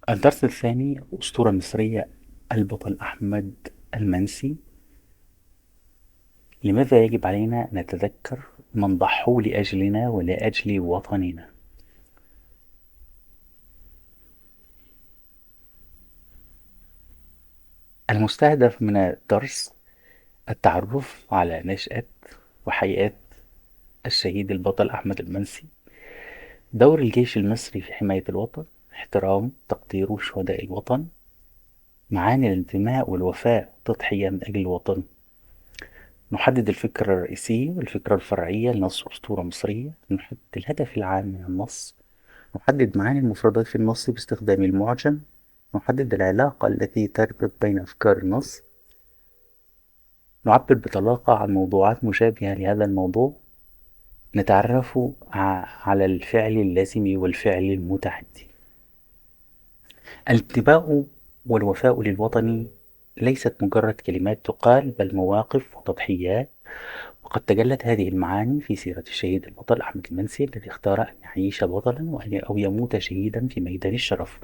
الدرس الثاني: أسطورة مصرية، البطل أحمد المنسي. لماذا يجب علينا أن نتذكر من ضحوا لأجلنا ولأجل وطننا؟ المستهدف من الدرس التعرف على نشأة وحياة الشهيد البطل أحمد المنسي، دور الجيش المصري في حماية الوطن، احترام تقدير شهداء الوطن، معاني الانتماء والوفاء والتضحية من أجل الوطن. نحدد الفكرة الرئيسية والفكرة الفرعية لنص أسطورة مصرية، نحدد الهدف العام من النص، نحدد معاني المفردات في النص باستخدام المعجم، نحدد العلاقة التي تربط بين أفكار النص، نعبر بطلاقة عن موضوعات مشابهة لهذا الموضوع، نتعرف على الفعل اللازم والفعل المتعدي. الانتماء والوفاء للوطن ليست مجرد كلمات تقال، بل مواقف وتضحيات. وقد تجلت هذه المعاني في سيرة الشهيد البطل أحمد المنسي الذي اختار أن يعيش بطلا أو يموت شهيدا في ميدان الشرف.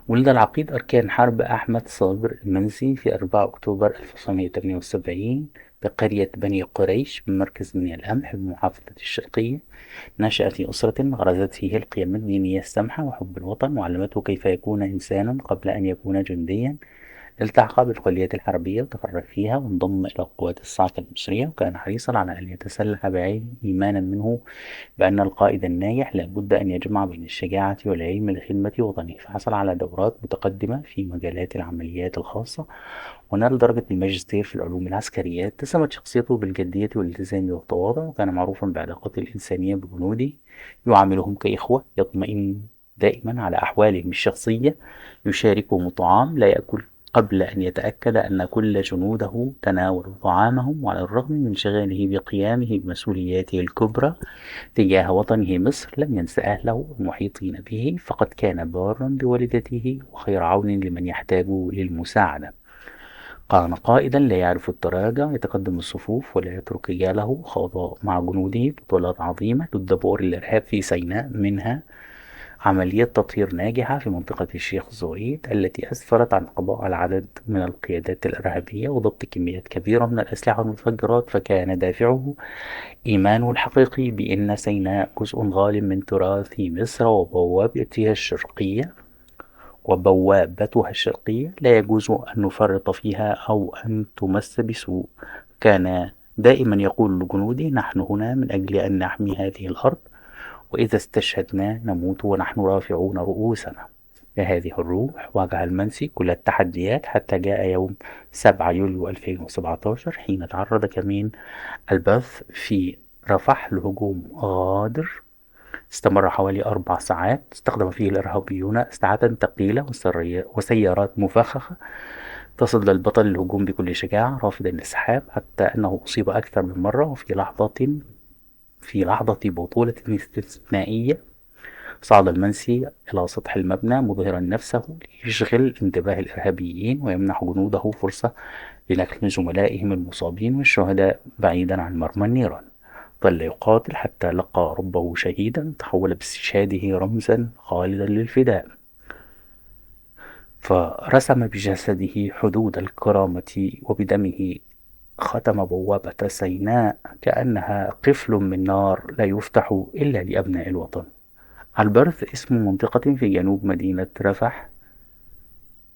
ولد العقيد أركان حرب أحمد صابر المنسي في 4 أكتوبر 1978 بقرية بني قريش بمركز بني القمح بمحافظة الشرقية. نشأ في أسرة غرزت فيه القيم الدينية السمحة وحب الوطن، وعلمته كيف يكون إنسانا قبل أن يكون جنديا. التحق بالكلية الحربية وتفرغ فيها وانضم إلى القوات الصاعقة المصرية، وكان حريصا على أن يتسلح بعلم، إيمانا منه بأن القائد الناجح لابد أن يجمع بين الشجاعة والعلم لخدمة وطنه. فحصل على دورات متقدمة في مجالات العمليات الخاصة، ونال درجة الماجستير في العلوم العسكرية. اتسمت شخصيته بالجدية والالتزام والتواضع، وكان معروفا بعلاقته الإنسانية بجنوده، يعاملهم كإخوة، يطمئن دائما على أحوالهم الشخصية، يشاركهم الطعام، لا يأكل قبل أن يتأكد أن كل جنوده تناولوا طعامهم. وعلى الرغم من انشغاله بقيامه بمسؤولياته الكبرى تجاه وطنه مصر، لم ينس أهله المحيطين به، فقد كان بارا بوالدته وخير عون لمن يحتاج للمساعدة. كان قائدا لا يعرف التراجع، يتقدم الصفوف ولا يترك رجاله. خوض مع جنوده بطولات عظيمة ضد بؤر الإرهاب في سيناء، منها عملية تطهير ناجحة في منطقة الشيخ زويد التي أسفرت عن قضاء على عدد من القيادات الإرهابية وضبط كميات كبيرة من الأسلحة والمفجرات. فكان دافعه إيمانه الحقيقي بأن سيناء جزء غال من تراث مصر وبوابتها الشرقية لا يجوز أن نفرط فيها أو أن تمس بسوء. كان دائما يقول لجنوده: نحن هنا من أجل أن نحمي هذه الأرض، وإذا استشهدنا نموت ونحن رافعون رؤوسنا. بهذه الروح واجه المنسي كل التحديات حتى جاء يوم 7 يوليو 2017 حين تعرض كمين البث في رفح لهجوم غادر استمر حوالي 4 ساعات، استخدم فيه الإرهابيون أسلحة ثقيلة وسيارات مفخخة. تصدى البطل للهجوم بكل شجاعة رافضا الانسحاب حتى أنه أصيب أكثر من مرة. وفي لحظة بطولة استثنائية صعد المنسي إلى سطح المبنى مظهرا نفسه ليشغل انتباه الإرهابيين ويمنح جنوده فرصة لنقل زملائهم المصابين والشهداء بعيدا عن مرمى النيران. ظل يقاتل حتى لقى ربه شهيدا تحول باستشهاده رمزا خالدا للفداء، فرسم بجسده حدود الكرامة وبدمه ختم بوابة سيناء كأنها قفل من نار لا يفتح إلا لأبناء الوطن. البرث اسم منطقة في جنوب مدينة رفح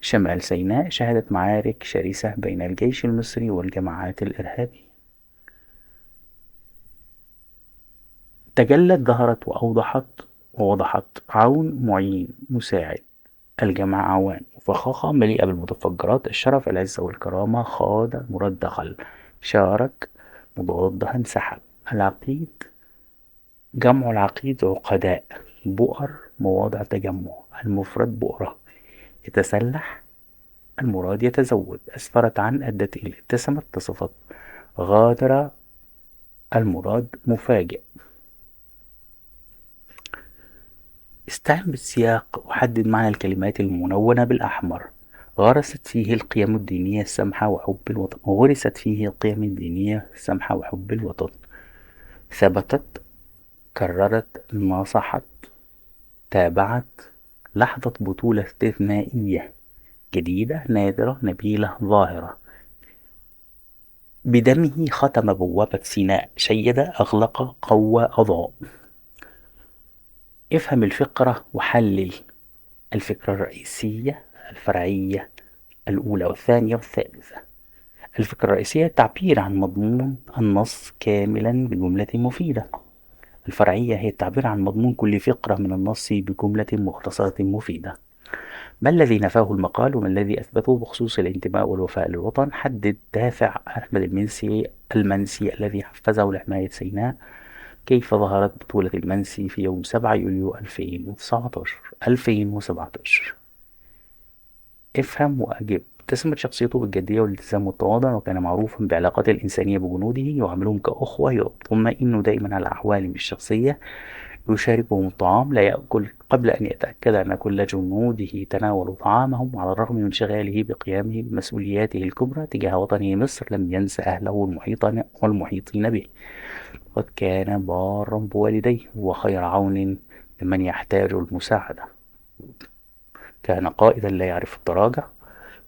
شمال سيناء شهدت معارك شرسة بين الجيش المصري والجماعات الإرهابية. تجلت ظهرت ووضحت عون معين مساعد، الجماعة عوان وفخاخة مليئة بالمتفجرات، الشرف العزة والكرامة، خاض مراد دخل، شارك مضادها انسحب. العقيد جمع العقيد عقداء، بؤر مواضع تجمع، المفرد بؤرة، يتسلح المراد يتزود، أسفرت عن أدت إلى ابتسمت تصفت، غادر المراد مفاجئ. استعن بالسياق وحدد معنى الكلمات المنونة بالأحمر. غرست فيه القيم الدينية السمحة وحب الوطن. ثبتت، كررت، ناصحت، تابعت، لحظة بطولة استثنائية جديدة نادرة نبيلة ظاهرة. بدمه ختم بوابة سيناء، شيد أغلق قوى أضاء. افهم الفقرة وحلل الفكرة الرئيسية، الفرعية، الأولى والثانية والثالثة. الفكرة الرئيسية التعبير عن مضمون النص كاملا بجملة مفيدة. الفرعية هي التعبير عن مضمون كل فقرة من النص بجملة مختصرة مفيدة. ما الذي نفاه المقال وما الذي أثبته بخصوص الانتماء والوفاء للوطن؟ حدد دافع أحمد المنسي الذي حفزه لحماية سيناء. كيف ظهرت بطولة المنسي في يوم 7 يوليو 2017؟ افهم وأجب. اتسمت شخصيته بالجدية والالتزام والتواضع، وكان معروفا بعلاقاته الإنسانية بجنوده، يعاملهم كأخوة، يطمئن دائما على أحوالهم الشخصية، يشاركهم الطعام، لا يأكل قبل أن يتأكد أن كل جنوده تناولوا طعامهم. على الرغم من انشغاله بقيامه بمسؤولياته الكبرى تجاه وطنه مصر، لم ينس أهله والمحيطين به. قد كان بارا بوالديه وخير عون لمن يحتاج المساعدة. كان قائدا لا يعرف التراجع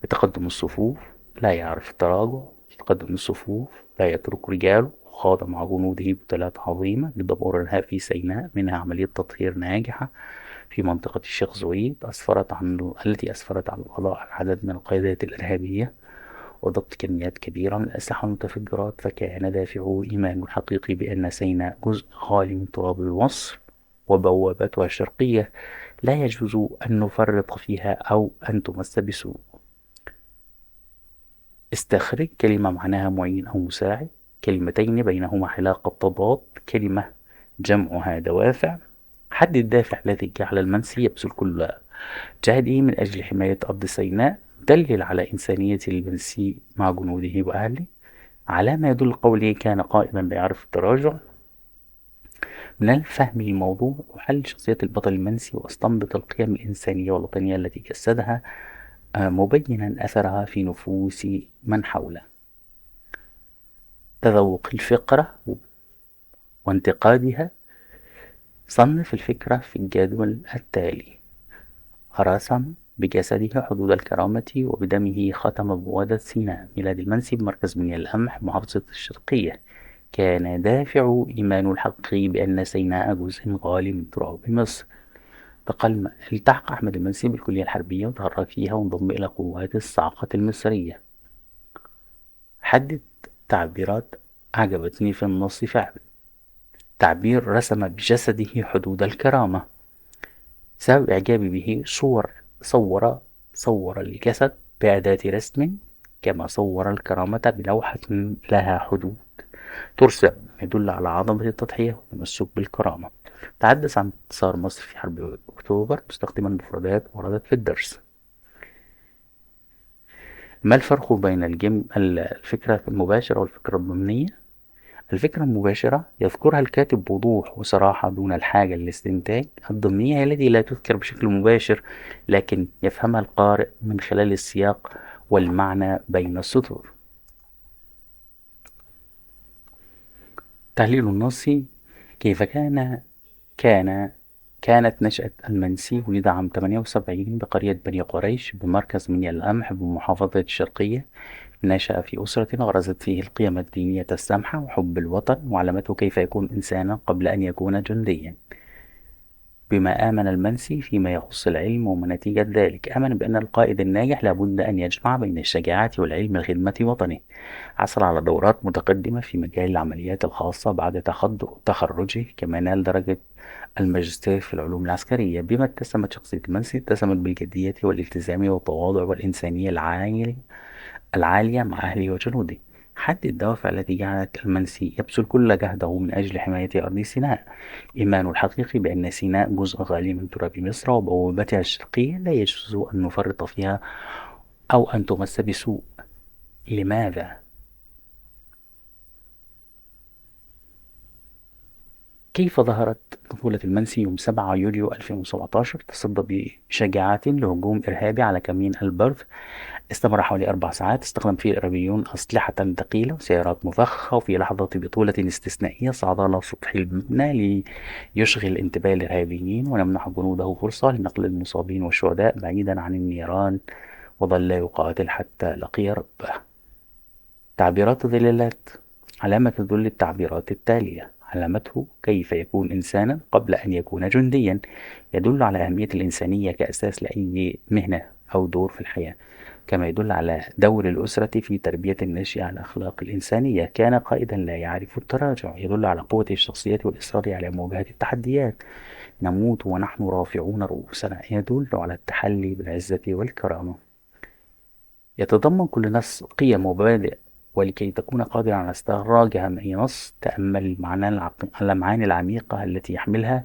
بتقدم الصفوف، لا يعرف التراجع بتقدم الصفوف، لا يترك رجاله. خاض مع جنوده بطولات عظيمة لدمار الإرهاب في سيناء، منها عملية تطهير ناجحة في منطقة الشيخ زويد التي أسفرت عن القضاء على عدد من القيادات الإرهابية وضبط كميات كبيرة من الأسلحة والمتفجرات. فكان دافعه إيمانه الحقيقي بأن سيناء جزء خالي من تراب مصر وبوابتها الشرقية، لا يجوز أن نفرط فيها أو أن تمس بسوء. استخرج كلمة معناها معين أو مساعد، كلمتين بينهما علاقة تضاد، كلمة جمعها دوافع. حدد الدافع الذي جعل المنسي يبذل كل جهده من أجل حماية أرض سيناء. دلل على إنسانية المنسي مع جنوده وأهله. على ما يدل قوله كان قائما لا يعرف التراجع. من الفهم الموضوع وحل شخصية البطل المنسي واستنبط القيم الإنسانية والوطنية التي جسدها، مبينا أثرها في نفوس من حوله. تذوق الفقرة وانتقادها. صنف الفكرة في الجدول التالي: رسم بجسده حدود الكرامة وبدمه ختم بوادة سيناء. ميلاد المنسي بمركز بني القمح محافظة الشرقية. كان دافع إيمان الحقيقي بأن سيناء جزء غالي من تراب مصر. التحق أحمد المنسي بالكلية الحربية وتخرج فيها وانضم إلى قوات الصاعقة المصرية. حدد تعبيرات أعجبتني في النص فعلا. تعبير رسم بجسده حدود الكرامة. سبب إعجابي به صور الجسد بأداة رسم، كما صور الكرامة بلوحة لها حدود ترسم، يدل على عظمة التضحية والتمسك بالكرامة. تحدث عن انتصار مصر في حرب أكتوبر مستخدما مفردات وردت في الدرس. ما الفرق بين الفكرة المباشرة والفكرة الضمنية؟ الفكرة المباشرة يذكرها الكاتب بوضوح وصراحة دون الحاجة للاستنتاج. الضمنية هي التي لا تذكر بشكل مباشر لكن يفهمها القارئ من خلال السياق والمعنى بين السطور. تحليل النص. كيف كان كانت نشأة المنسي. ولد عام 78 بقرية بني قريش بمركز منيا القمح بمحافظة الشرقية. نشأ في أسرة غرزت فيه القيم الدينية السامحة وحب الوطن، وعلمته كيف يكون إنسانا قبل أن يكون جنديا. بما آمن المنسي فيما يخص العلم ومنتيجة ذلك، آمن بأن القائد الناجح لابد أن يجمع بين الشجاعة والعلم لخدمة وطنه. حصل على دورات متقدمة في مجال العمليات الخاصة بعد تخرجه، كما نال درجة الماجستير في العلوم العسكرية. بما اتسمت شخصية المنسي، اتسمت بالجدية والالتزام والتواضع والإنسانية العالية مع أهله وجنوده. حدد الدوافع التي جعلت المنسي يبذل كل جهده من أجل حماية أرض سيناء. إيمانه الحقيقي بأن سيناء جزء غالي من تراب مصر وبوابتها الشرقية، لا يجوز أن نفرط فيها أو أن تمس بسوء. لماذا؟ كيف ظهرت بطولة المنسي يوم 7 يوليو 2017؟ تصدى بشجاعة لهجوم إرهابي على كمين البرد استمر حوالي 4 ساعات. استخدم فيه الإرهابيون أسلحة ثقيلة وسيارات مفخخة، وفي لحظة بطولة استثنائية صعد على سطح المبنى ليشغل انتباه الإرهابيين ويمنح جنوده فرصة لنقل المصابين والشهداء بعيدا عن النيران، وظل يقاتل حتى لقي ربه. تعبيرات الظلالات. علامة تدل التعبيرات التالية: علامته كيف يكون إنسانا قبل أن يكون جنديا، يدل على أهمية الإنسانية كأساس لأي مهنة أو دور في الحياة، كما يدل على دور الأسرة في تربية الناشئ على الأخلاق الإنسانية. كان قائدا لا يعرف التراجع، يدل على قوة الشخصية والإصرار على مواجهة التحديات. نموت ونحن رافعون رؤوسنا، يدل على التحلي بالعزة والكرامة. يتضمن كل نص قيم ومبادئ، ولكي تكون قادرا على استخراجها من أي نص تأمل المعاني العميقة التي يحملها.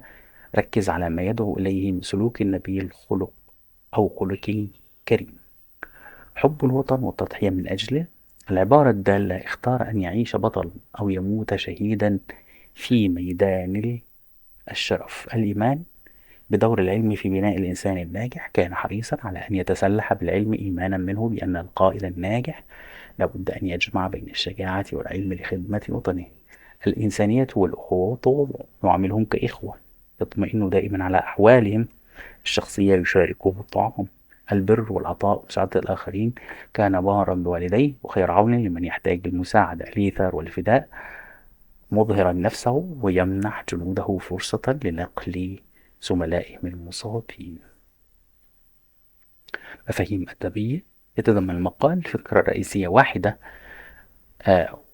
ركز على ما يدعو إليه من سلوك النبي الخلق أو خلق كريم. حب الوطن والتضحية من أجله. العبارة الدالة: اختار أن يعيش بطل أو يموت شهيدا في ميدان الشرف. الإيمان بدور العلم في بناء الإنسان الناجح. كان حريصا على أن يتسلح بالعلم إيمانا منه بأن القائد الناجح لابد أن يجمع بين الشجاعة والعلم لخدمة وطنه. الإنسانية والأخوة، يعاملهم كإخوة، يطمئن دائما على أحوالهم الشخصية، يشاركهم الطعام. البر والعطاء ومساعدة الآخرين. كان بارا بوالديه وخير عون لمن يحتاج المساعدة. الإيثار والفداء، مظهرا نفسه ويمنح جنوده فرصة لنقل زملائهم المصابين. مفاهيم أدبية. يتضمن المقال فكرة رئيسية واحدة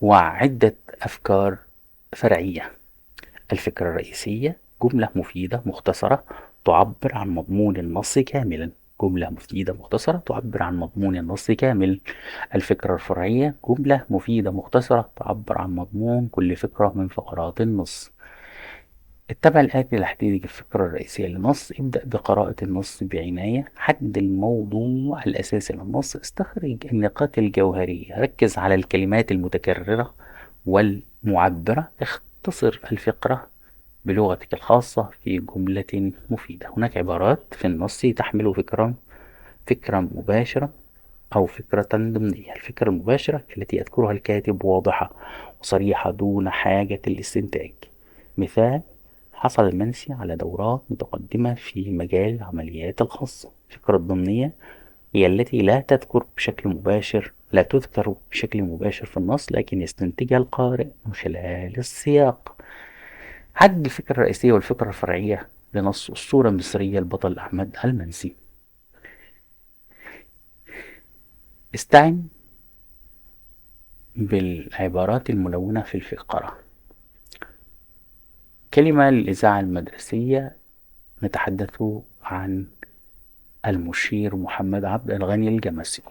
وعدة أفكار فرعية. الفكرة الرئيسية: جملة مفيدة مختصرة تعبر عن مضمون النص كاملا. جملة مفيدة مختصرة تعبر عن مضمون النص كامل. الفكرة الفرعية: جملة مفيدة مختصرة تعبر عن مضمون كل فكرة من فقرات النص. اتبع الآتي لتحديد الفكرة الرئيسية للنص. ابدأ بقراءة النص بعناية. حدد الموضوع الأساسي للنص. استخرج النقاط الجوهرية. ركز على الكلمات المتكررة والمعبرة. اختصر الفكرة بلغتك الخاصة في جملة مفيدة. هناك عبارات في النص تحمل فكرة مباشرة أو فكرة ضمنية. الفكرة المباشرة التي يذكرها الكاتب واضحة وصريحة دون حاجة للاستنتاج. مثال: حصل المنسي على دورات متقدمة في مجال العمليات الخاصة. الفكرة الضمنية هي التي لا تذكر بشكل مباشر في النص، لكن يستنتجها القارئ من خلال السياق. حدد الفكرة الرئيسية والفكرة الفرعية لنص أسطورة مصرية البطل أحمد المنسي. استعن بالعبارات الملونة في الفقرة. كلمة للإذاعة المدرسية. نتحدث عن المشير محمد عبد الغني الجمسي.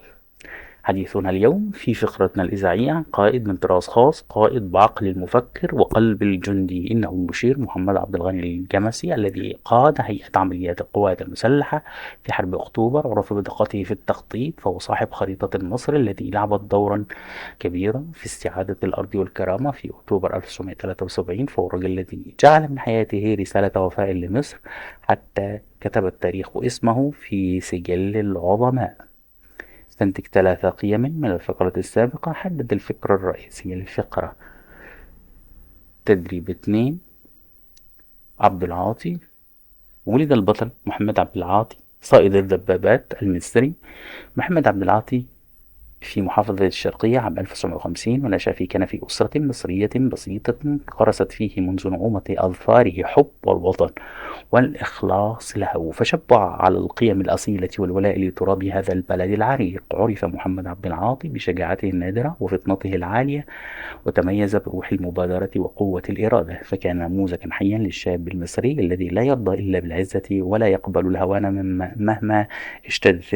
حديثنا اليوم في فقرتنا الإذاعية عن قائد من طراز خاص، قائد بعقل المفكر وقلب الجندي. إنه المشير محمد عبد الغني الجمسي الذي قاد هيئة عمليات القوات المسلحة في حرب أكتوبر، وعرف بدقته في التخطيط. فهو صاحب خريطة النصر التي لعبت دورا كبيرا في استعادة الأرض والكرامة في أكتوبر 1973. فهو الرجل الذي جعل من حياته رسالة وفاء لمصر، حتى كتب التاريخ اسمه في سجل العظماء. استنتج 3 قيم من الفقرة السابقة. حدد الفكرة الرئيسية للفقرة. تدريب 2. عبد العاطي. ولد البطل محمد عبد العاطي صائد الدبابات المصري. محمد عبد العاطي في محافظة الشرقية عام 1950، ونشأ في كنف أسرة مصرية بسيطة غرست فيه منذ نعومة أظفاره حب الوطن والإخلاص له، فشبع على القيم الأصيلة والولاء لتراب هذا البلد العريق. عرف محمد عبد العاطي بشجاعته النادرة وفطنته العالية، وتميز بروح المبادرة وقوة الإرادة، فكان نموذجا حيا للشاب المصري الذي لا يرضى إلا بالعزة ولا يقبل الهوان مهما اشتدت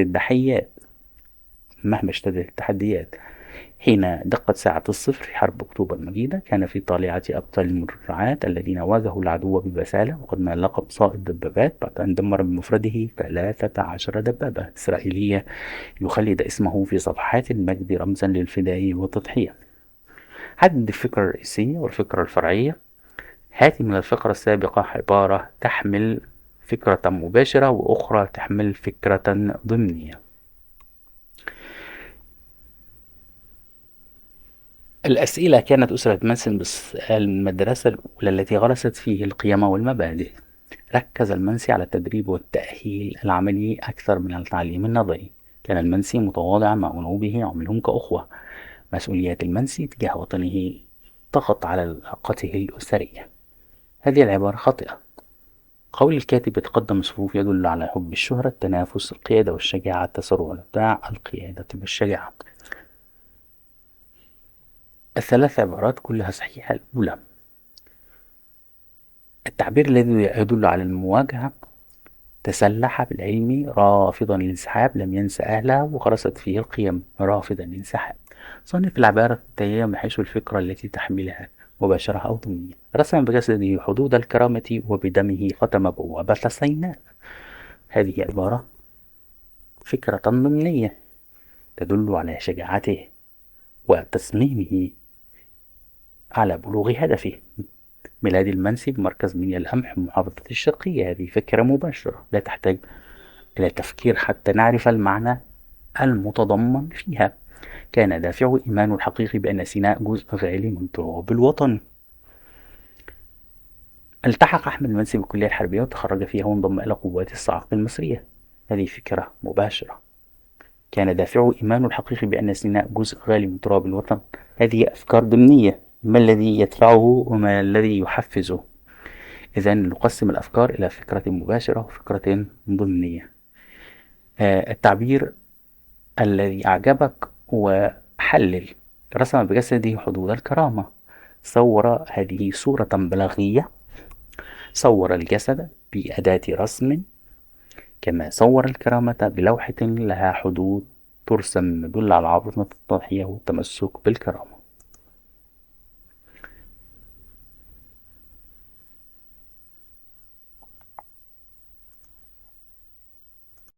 التحديات. حين دقت ساعة الصفر في حرب أكتوبر المجيدة، كان في طالعة أبطال المدرعات الذين واجهوا العدو ببسالة، وقد نال لقب صائد دبابات بعد أن دمر بمفرده 13 دبابة إسرائيلية، يخلد اسمه في صفحات المجد رمزا للفداء والتضحية. حدد الفكرة الرئيسية والفكرة الفرعية. هاتي من الفقرة السابقة عبارة تحمل فكرة مباشرة وأخرى تحمل فكرة ضمنية. الأسئلة كانت أسرة منسي المدرسة الأولى التي غرست فيه القيم والمبادئ. ركز المنسي على التدريب والتأهيل العملي أكثر من التعليم النظري. كان المنسي متواضعا مع أنوبه يعاملهم كأخوة. مسؤوليات المنسي تجاه وطنه ضغط على علاقته الأسرية. هذه العبارة خاطئة. قول الكاتب يتقدم الصفوف يدل على حب الشهرة، التنافس، القيادة والشجاعة، التسرع والإبداع، القيادة والشجاعة. الثلاث عبارات كلها صحيحة. الأولى، التعبير الذي يدل على المواجهة: تسلح بالعلم رافضا الانسحاب، لم ينس أهله وغرست فيه القيم رافضا الانسحاب. صنف العبارة التالية من حيث الفكرة التي تحملها، مباشرة أو ضمنية. رسم بجسده حدود الكرامة وبدمه ختم بوابة سيناء. هذه عبارة فكرة ضمنية تدل على شجاعته وتصميمه على بلوغ هدفه. ميلاد المنسي بمركز منيا القمح محافظة الشرقية. هذه فكرة مباشرة لا تحتاج إلى تفكير حتى نعرف المعنى المتضمن فيها. كان دافعه إيمانه الحقيقي بأن سيناء جزء غالي من تراب الوطن. التحق أحمد المنسي بالكلية الحربية وتخرج فيها وانضم إلى قوات الصاعقة المصرية. هذه فكرة مباشرة. كان دافعه إيمانه الحقيقي بأن سيناء جزء غالي من تراب الوطن. هذه أفكار ضمنية. ما الذي يدفعه وما الذي يحفزه؟ إذن نقسم الأفكار إلى فكرة مباشرة وفكرة ضمنية. التعبير الذي أعجبك وحلل. رسم بجسده حدود الكرامة. صور هذه صورة بلاغية. صور الجسد بأداة رسم، كما صور الكرامة بلوحة لها حدود ترسم، يدل على عظمة التضحية والتمسك بالكرامة.